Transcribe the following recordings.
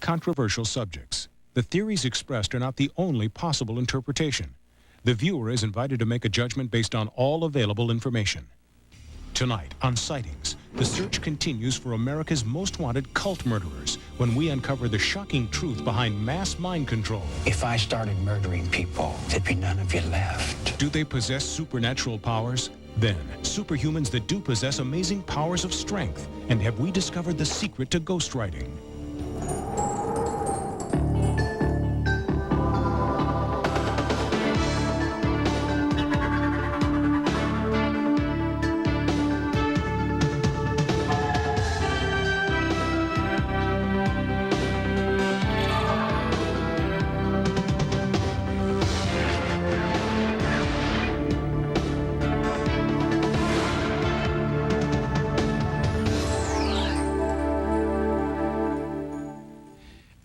Controversial subjects. The theories expressed are not the only possible interpretation. The viewer is invited to make a judgment based on all available information. Tonight on Sightings, the search continues for America's most wanted cult murderers when we uncover the shocking truth behind mass mind control. If I started murdering people, there'd be none of you left. Do they possess supernatural powers? Then, superhumans that do possess amazing powers of strength. And have we discovered the secret to ghostwriting?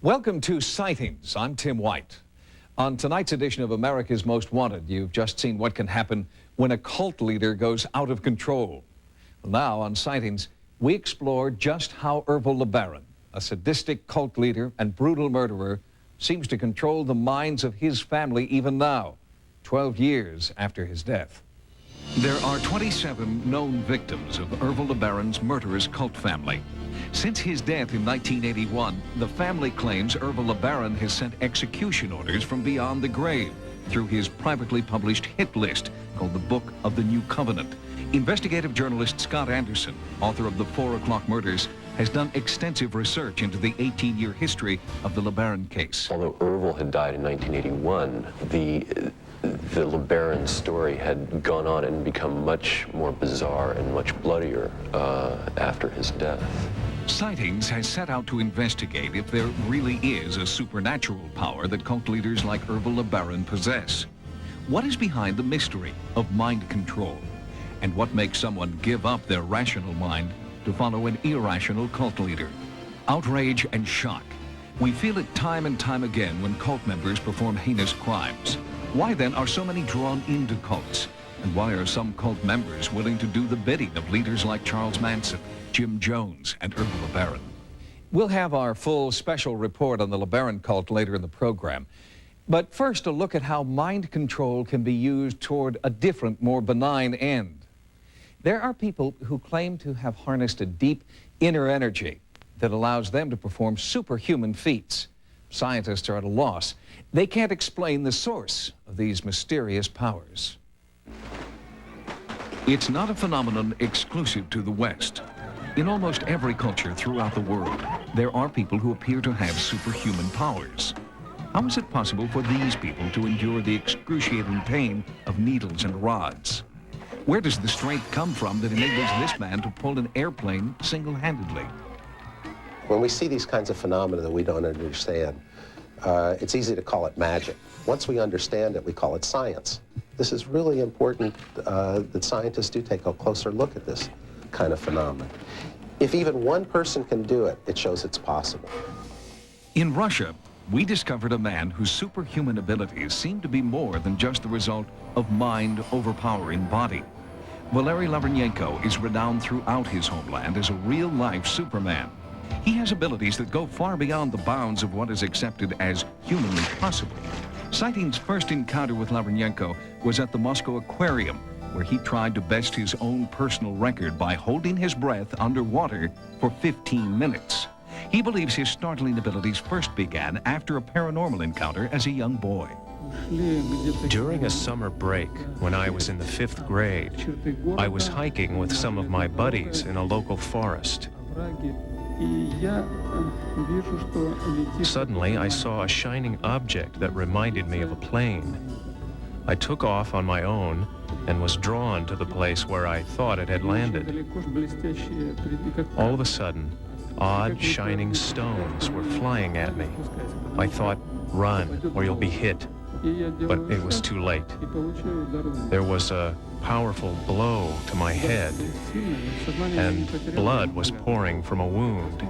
Welcome to Sightings. I'm Tim White. On tonight's edition of America's Most Wanted, you've just seen what can happen when a cult leader goes out of control. Well, now on Sightings, we explore just how Ervil LeBaron, a sadistic cult leader and brutal murderer, seems to control the minds of his family even now, 12 years after his death. There are 27 known victims of Ervil LeBaron's murderous cult family. Since his death in 1981, the family claims Ervil LeBaron has sent execution orders from beyond the grave through his privately published hit list called the Book of the New Covenant. Investigative journalist Scott Anderson, author of the 4 O'Clock Murders, has done extensive research into the 18-year history of the LeBaron case. Although Ervil had died in 1981, the LeBaron story had gone on and become much more bizarre and much bloodier after his death. Sightings has set out to investigate if there really is a supernatural power that cult leaders like Ervil LeBaron possess. What is behind the mystery of mind control? And what makes someone give up their rational mind to follow an irrational cult leader? Outrage and shock. We feel it time and time again when cult members perform heinous crimes. Why then are so many drawn into cults? And why are some cult members willing to do the bidding of leaders like Charles Manson, Jim Jones, and Ervil LeBaron? We'll have our full special report on the LeBaron cult later in the program. But first, a look at how mind control can be used toward a different, more benign end. There are people who claim to have harnessed a deep inner energy that allows them to perform superhuman feats. Scientists are at a loss. They can't explain the source of these mysterious powers. It's not a phenomenon exclusive to the West. In almost every culture throughout the world, there are people who appear to have superhuman powers. How is it possible for these people to endure the excruciating pain of needles and rods? Where does the strength come from that enables this man to pull an airplane single-handedly? When we see these kinds of phenomena that we don't understand, it's easy to call it magic. Once we understand it, we call it science. This is really important that scientists do take a closer look at this kind of phenomenon. If even one person can do it, it shows it's possible. In Russia, we discovered a man whose superhuman abilities seem to be more than just the result of mind overpowering body. Valery Lavrenyenko is renowned throughout his homeland as a real-life Superman. He has abilities that go far beyond the bounds of what is accepted as humanly possible. Sightings' first encounter with Lavrenyenko was at the Moscow Aquarium, where he tried to best his own personal record by holding his breath underwater for 15 minutes. He believes his startling abilities first began after a paranormal encounter as a young boy. During a summer break, when I was in the 5th grade, I was hiking with some of my buddies in a local forest. Suddenly, I saw a shining object that reminded me of a plane. I took off on my own and was drawn to the place where I thought it had landed. All of a sudden, odd shining stones were flying at me. I thought, run or you'll be hit. But it was too late. There was a powerful blow to my head, and blood was pouring from a wound.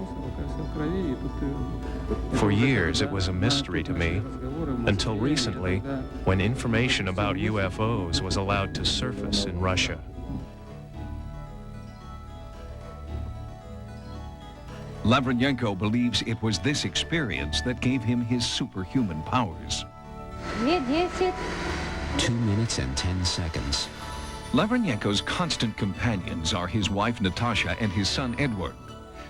For years, it was a mystery to me, until recently, when information about UFOs was allowed to surface in Russia. Lavrenyenko believes it was this experience that gave him his superhuman powers. 2 minutes and 10 seconds. Lavrenyenko's constant companions are his wife Natasha and his son Edward.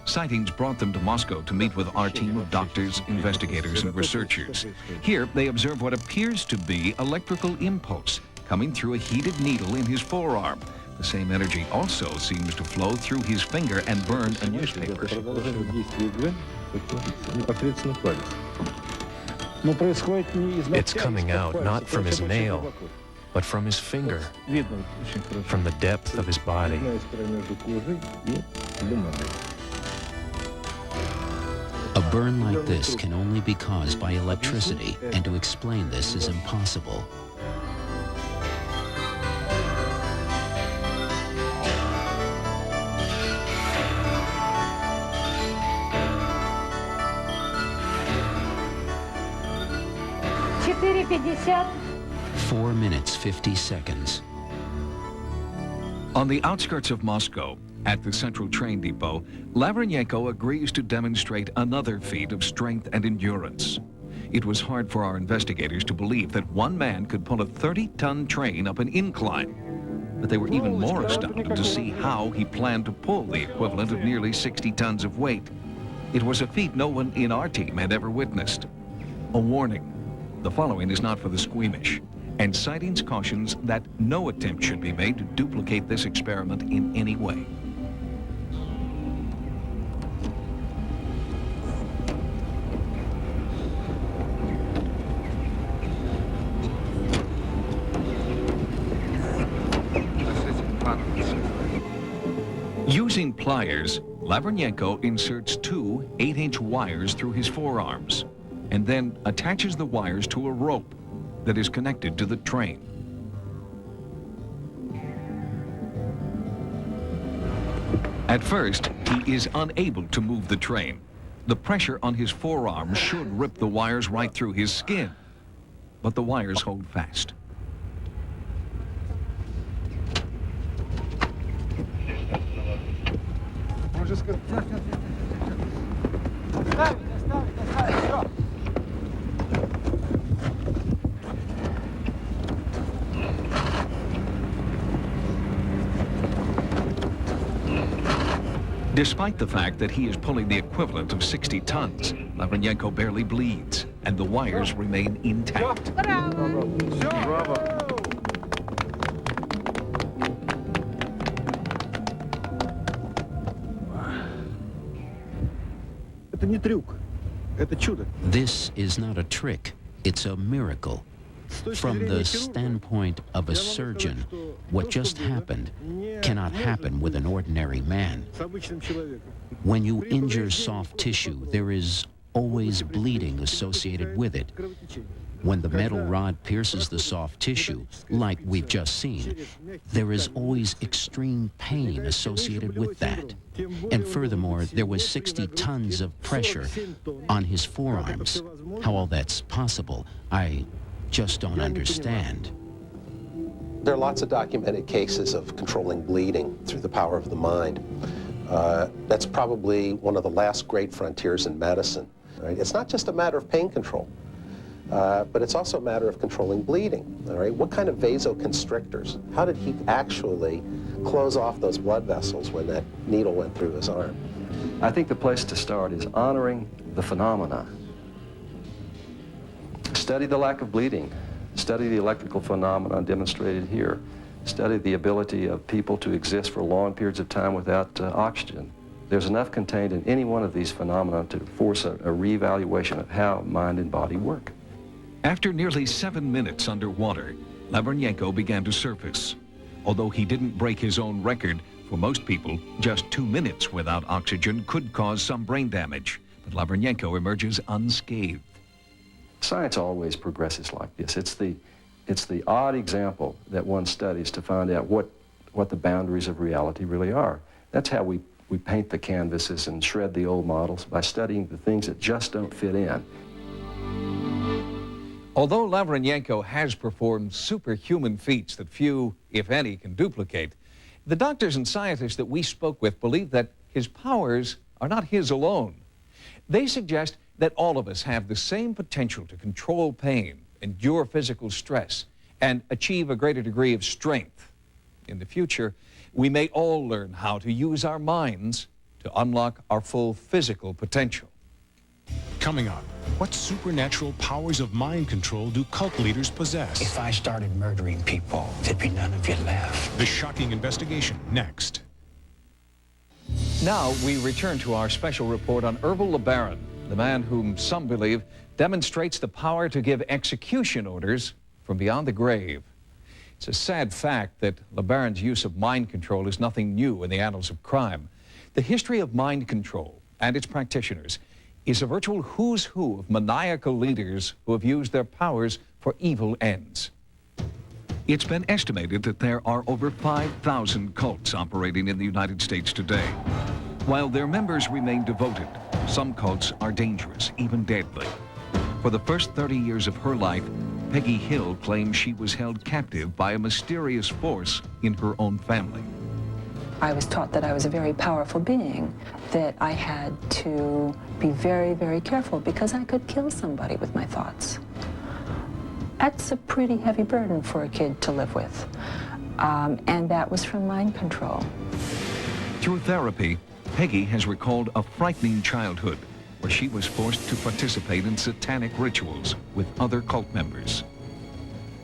Sightings brought them to Moscow to meet with our team of doctors, investigators, and researchers. Here, they observe what appears to be electrical impulse coming through a heated needle in his forearm. The same energy also seems to flow through his finger and burn a newspaper. It's coming out not from his nail, but from his finger, from the depth of his body. A burn like this can only be caused by electricity, and to explain this is impossible. $4:50. 4 minutes, 50 seconds. On the outskirts of Moscow, at the central train depot, Lavrenyenko agrees to demonstrate another feat of strength and endurance. It was hard for our investigators to believe that one man could pull a 30-ton train up an incline. But they were even more astounded to see how he planned to pull the equivalent of nearly 60 tons of weight. It was a feat no one in our team had ever witnessed. A warning: the following is not for the squeamish, and Sightings cautions that no attempt should be made to duplicate this experiment in any way. Using pliers, Lavrenyenko inserts two 8-inch wires through his forearms and then attaches the wires to a rope that is connected to the train. At first, he is unable to move the train. The pressure on his forearm should rip the wires right through his skin, but the wires hold fast. Despite the fact that he is pulling the equivalent of 60 tons, Lavrenyenko barely bleeds, and the wires remain intact. This is not a trick, it's a miracle. From the standpoint of a surgeon, what just happened cannot happen with an ordinary man. When you injure soft tissue, there is always bleeding associated with it. When the metal rod pierces the soft tissue, like we've just seen, there is always extreme pain associated with that. And furthermore, there was 60 tons of pressure on his forearms. How all that's possible, I just don't understand. There are lots of documented cases of controlling bleeding through the power of the mind. That's probably one of the last great frontiers in medicine. Right? It's not just a matter of pain control, but it's also a matter of controlling bleeding. All right? What kind of vasoconstrictors? How did he actually close off those blood vessels when that needle went through his arm? I think the place to start is honoring the phenomena. Study the lack of bleeding. Study the electrical phenomena demonstrated here. Study the ability of people to exist for long periods of time without oxygen. There's enough contained in any one of these phenomena to force a reevaluation of how mind and body work. After nearly 7 minutes underwater, Lavrenyenko began to surface. Although he didn't break his own record, for most people, just 2 minutes without oxygen could cause some brain damage. But Lavrenyenko emerges unscathed. Science always progresses like this. It's the odd example that one studies to find out what the boundaries of reality really are. That's how we paint the canvases and shred the old models, by studying the things that just don't fit in. Although Lavrenyenko has performed superhuman feats that few, if any, can duplicate, the doctors and scientists that we spoke with believe that his powers are not his alone. They suggest that all of us have the same potential to control pain, endure physical stress, and achieve a greater degree of strength. In the future, we may all learn how to use our minds to unlock our full physical potential. Coming up, what supernatural powers of mind control do cult leaders possess? If I started murdering people, there'd be none of you left. The shocking investigation next. Now we return to our special report on Ervil LeBaron, the man whom some believe demonstrates the power to give execution orders from beyond the grave. It's a sad fact that LeBaron's use of mind control is nothing new in the annals of crime. The history of mind control and its practitioners is a virtual who's who of maniacal leaders who have used their powers for evil ends. It's been estimated that there are over 5,000 cults operating in the United States today. While their members remain devoted, some cults are dangerous, even deadly. For the first 30 years of her life, Peggy Hill claims she was held captive by a mysterious force in her own family. I was taught that I was a very powerful being, that I had to be very, very careful because I could kill somebody with my thoughts. That's a pretty heavy burden for a kid to live with. And that was from mind control. Through therapy, Peggy has recalled a frightening childhood where she was forced to participate in satanic rituals with other cult members.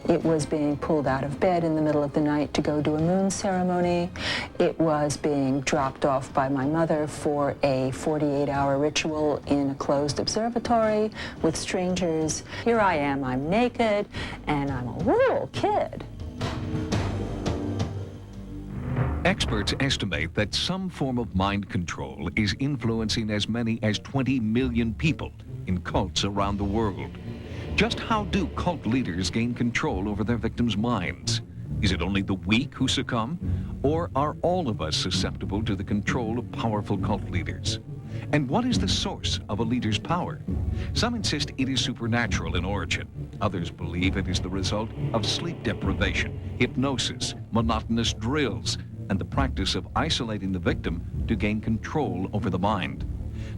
It was being pulled out of bed in the middle of the night to go do a moon ceremony. It was being dropped off by my mother for a 48-hour ritual in a closed observatory with strangers. Here I am, I'm naked, and I'm a little kid. Experts estimate that some form of mind control is influencing as many as 20 million people in cults around the world. Just how do cult leaders gain control over their victims' minds? Is it only the weak who succumb? Or are all of us susceptible to the control of powerful cult leaders? And what is the source of a leader's power? Some insist it is supernatural in origin. Others believe it is the result of sleep deprivation, hypnosis, monotonous drills, and the practice of isolating the victim to gain control over the mind.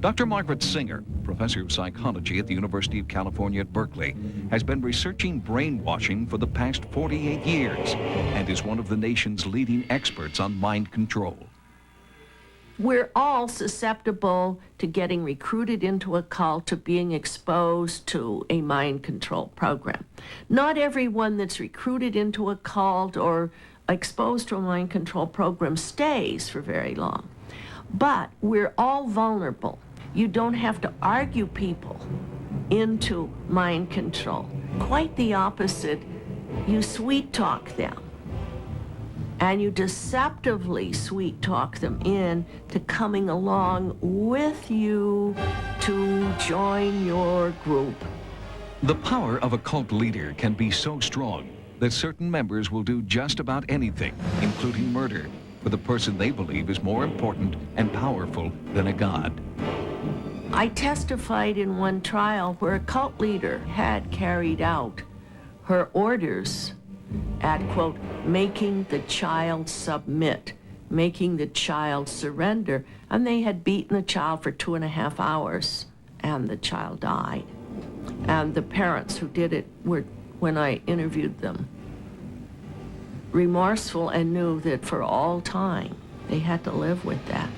Dr. Margaret Singer, professor of psychology at the University of California at Berkeley, has been researching brainwashing for the past 48 years and is one of the nation's leading experts on mind control. We're all susceptible to getting recruited into a cult, to being exposed to a mind control program. Not everyone that's recruited into a cult or exposed to a mind control program stays for very long. But we're all vulnerable. You don't have to argue people into mind control. Quite the opposite. You sweet talk them. And you deceptively sweet talk them in to coming along with you to join your group. The power of a cult leader can be so strong that certain members will do just about anything, including murder, for the person they believe is more important and powerful than a god. I testified in one trial where a cult leader had carried out her orders at, quote, making the child submit, making the child surrender, and they had beaten the child for 2.5 hours, and the child died. And the parents who did it were, when I interviewed them, remorseful and knew that for all time they had to live with that.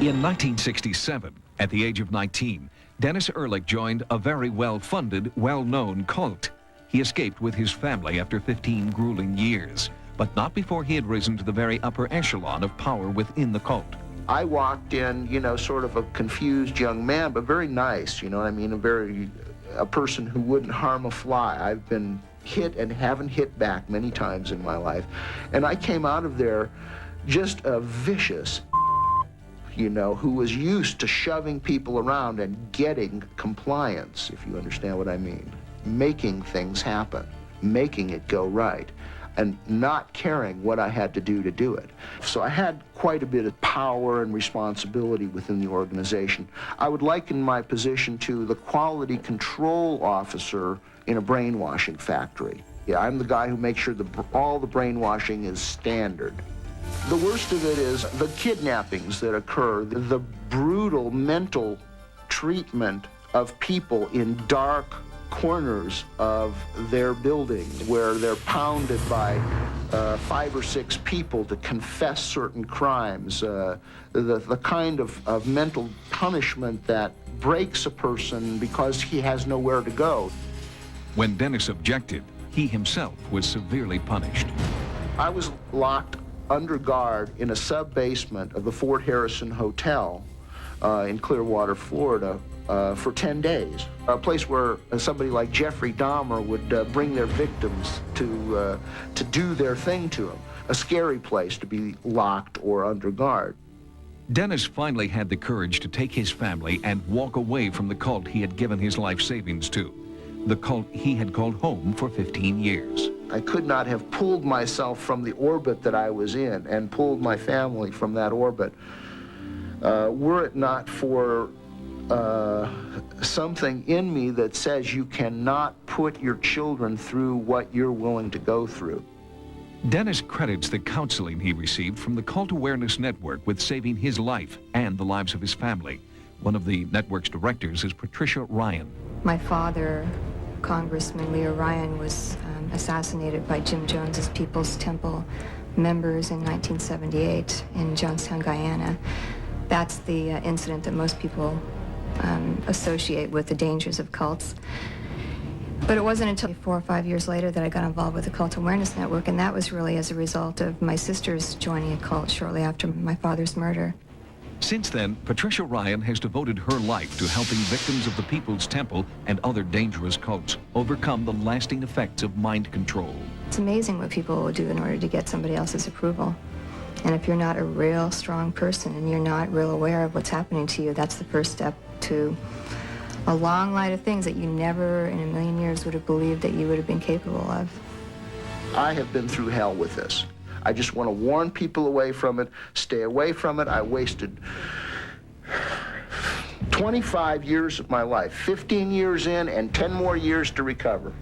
In 1967, at the age of 19, Dennis Ehrlich joined a very well-funded, well-known cult. He escaped with his family after 15 grueling years, but not before he had risen to the very upper echelon of power within the cult. I walked in, you know, sort of a confused young man, but very nice, you know what I mean? A person who wouldn't harm a fly. I've been hit and haven't hit back many times in my life. And I came out of there just a vicious, you know, who was used to shoving people around and getting compliance, if you understand what I mean. Making things happen, making it go right, and not caring what I had to do it. So I had quite a bit of power and responsibility within the organization. I would liken my position to the quality control officer in a brainwashing factory. Yeah, I'm the guy who makes sure all the brainwashing is standard. The worst of it is the kidnappings that occur, the brutal mental treatment of people in dark corners of their building where they're pounded by 5 or 6 people to confess certain crimes, the kind of mental punishment that breaks a person because he has nowhere to go. When Dennis objected, he himself was severely punished. I was locked under guard in a sub-basement of the Fort Harrison Hotel in Clearwater, Florida, for 10 days. A place where somebody like Jeffrey Dahmer would bring their victims to do their thing to them. A scary place to be locked or under guard. Dennis finally had the courage to take his family and walk away from the cult he had given his life savings to, the cult he had called home for 15 years. I could not have pulled myself from the orbit that I was in and pulled my family from that orbit were it not for something in me that says you cannot put your children through what you're willing to go through. Dennis credits the counseling he received from the Cult Awareness Network with saving his life and the lives of his family. One of the network's directors is Patricia Ryan. My father, Congressman Leo Ryan, was assassinated by Jim Jones's People's Temple members in 1978 in Jonestown, Guyana. That's the incident that most people associate with the dangers of cults. But it wasn't until 4 or 5 years later that I got involved with the Cult Awareness Network, and that was really as a result of my sisters joining a cult shortly after my father's murder. Since then, Patricia Ryan has devoted her life to helping victims of the People's Temple and other dangerous cults overcome the lasting effects of mind control. It's amazing what people will do in order to get somebody else's approval. And if you're not a real strong person and you're not real aware of what's happening to you, that's the first step to a long line of things that you never in a million years would have believed that you would have been capable of. I have been through hell with this. I just want to warn people away from it, stay away from it. I wasted 25 years of my life, 15 years in and 10 more years to recover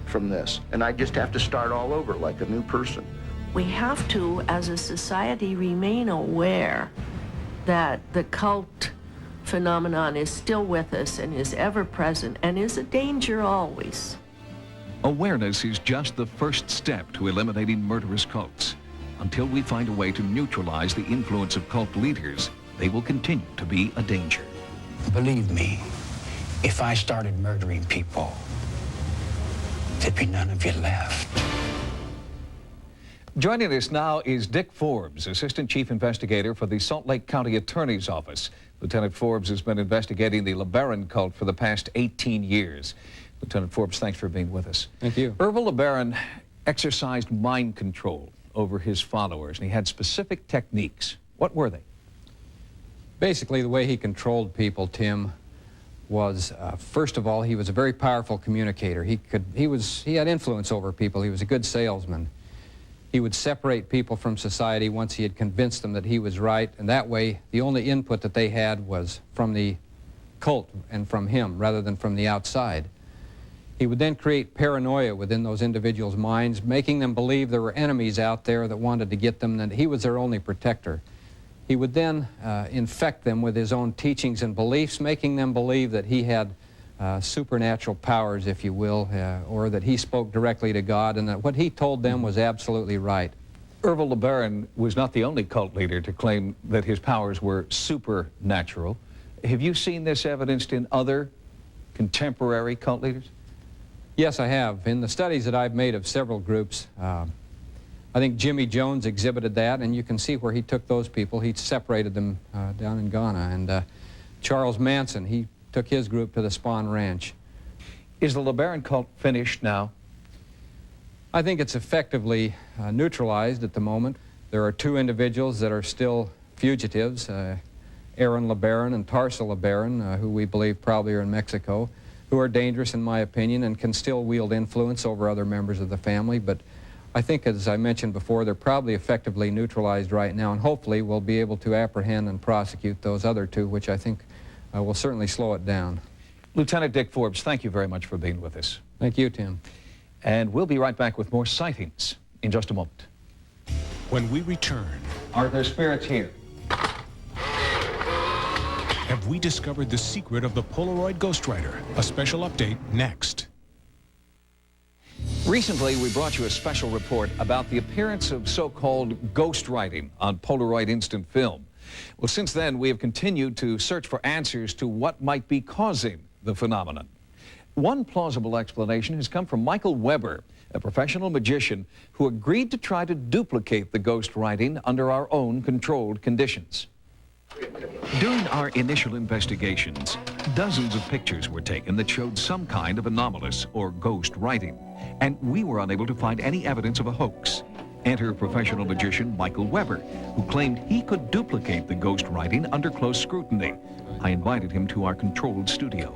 from this. And I just have to start all over like a new person. We have to, as a society, remain aware that the cult phenomenon is still with us and is ever present and is a danger always. Awareness is just the first step to eliminating murderous cults. Until we find a way to neutralize the influence of cult leaders, they will continue to be a danger. Believe me, if I started murdering people, there'd be none of you left. Joining us now is Dick Forbes, Assistant Chief Investigator for the Salt Lake County Attorney's Office. Lieutenant Forbes has been investigating the LeBaron cult for the past 18 years. Lieutenant Forbes, thanks for being with us. Thank you. Ervil LeBaron exercised mind control over his followers, and he had specific techniques. What were they? Basically, the way he controlled people, Tim, was first of all, he was a very powerful communicator. He had influence over people. He was a good salesman. He would separate people from society once he had convinced them that he was right, and that way the only input that they had was from the cult and from him rather than from the outside. He would then create paranoia within those individuals' minds, making them believe there were enemies out there that wanted to get them, that he was their only protector. He would then infect them with his own teachings and beliefs, making them believe that he had supernatural powers, if you will, or that he spoke directly to God, and that what he told them was absolutely right. Ervil LeBaron was not the only cult leader to claim that his powers were supernatural. Have you seen this evidenced in other contemporary cult leaders? Yes, I have. In the studies that I've made of several groups, I think Jimmy Jones exhibited that, and you can see where he took those people. He separated them down in Ghana. And Charles Manson, he took his group to the Spahn Ranch. Is the LeBaron cult finished now? I think it's effectively neutralized at the moment. There are 2 individuals that are still fugitives, Aaron LeBaron and Tarsa LeBaron, who we believe probably are in Mexico, who are dangerous in my opinion and can still wield influence over other members of the family. But I think, as I mentioned before, they're probably effectively neutralized right now, and hopefully we'll be able to apprehend and prosecute those other 2, which I think will certainly slow it down. Lieutenant Dick Forbes, thank you very much for being with us. Thank you, Tim. And we'll be right back with more Sightings in just a moment. When we return, Are there spirits here? have we discovered the secret of the Polaroid ghostwriter? A special update next. Recently, we brought you a special report about the appearance of so-called ghostwriting on Polaroid instant film. Well, since then, we have continued to search for answers to what might be causing the phenomenon. One plausible explanation has come from Michael Weber, a professional magician who agreed to try to duplicate the ghostwriting under our own controlled conditions. During our initial investigations, dozens of pictures were taken that showed some kind of anomalous or ghost writing, and we were unable to find any evidence of a hoax. Enter professional magician Michael Weber, who claimed he could duplicate the ghost writing under close scrutiny. I invited him to our controlled studio.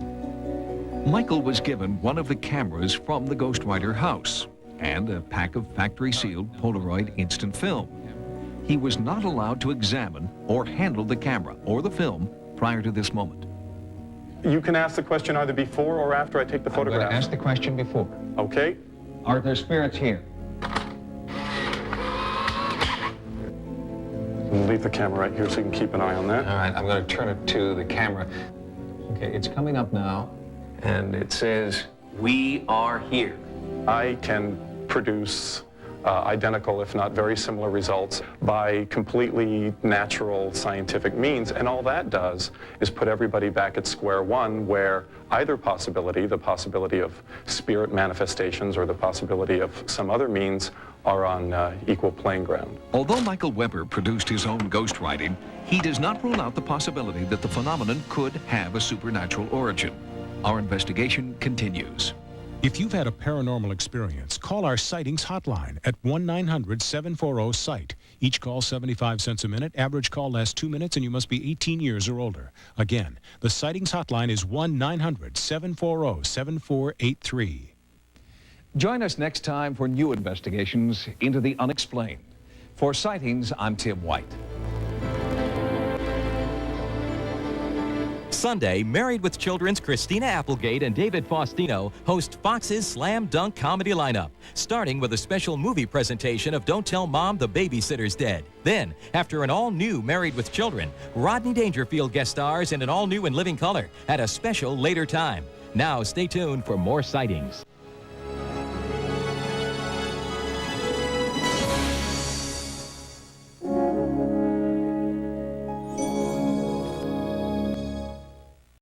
Michael was given one of the cameras from the ghostwriter house and a pack of factory-sealed Polaroid instant film. He was not allowed to examine or handle the camera or the film prior to this moment. You can ask the question either before or after I take the photograph. I'm going to ask the question before. Okay. Are there spirits here? We'll leave the camera right here so you can keep an eye on that. All right, I'm going to turn it to the camera. Okay, it's coming up now, and it says, "We are here." I can produce identical, if not very similar results by completely natural scientific means. And all that does is put everybody back at square one, where either possibility, the possibility of spirit manifestations or the possibility of some other means, are on equal playing ground. Although Michael Weber produced his own ghostwriting, he does not rule out the possibility that the phenomenon could have a supernatural origin. Our investigation continues. If you've had a paranormal experience, call our Sightings hotline at 1-900-740-SIGHT. Each call 75 cents a minute. Average call lasts 2 minutes, and you must be 18 years or older. Again, the Sightings hotline is 1-900-740-7483. Join us next time for new investigations into the unexplained. For Sightings, I'm Tim White. Sunday, Married with Children's Christina Applegate and David Faustino host Fox's Slam Dunk Comedy Lineup, starting with a special movie presentation of Don't Tell Mom the Babysitter's Dead. Then, after an all-new Married with Children, Rodney Dangerfield guest stars in an all-new and living color at a special later time. Now, stay tuned for more Sightings.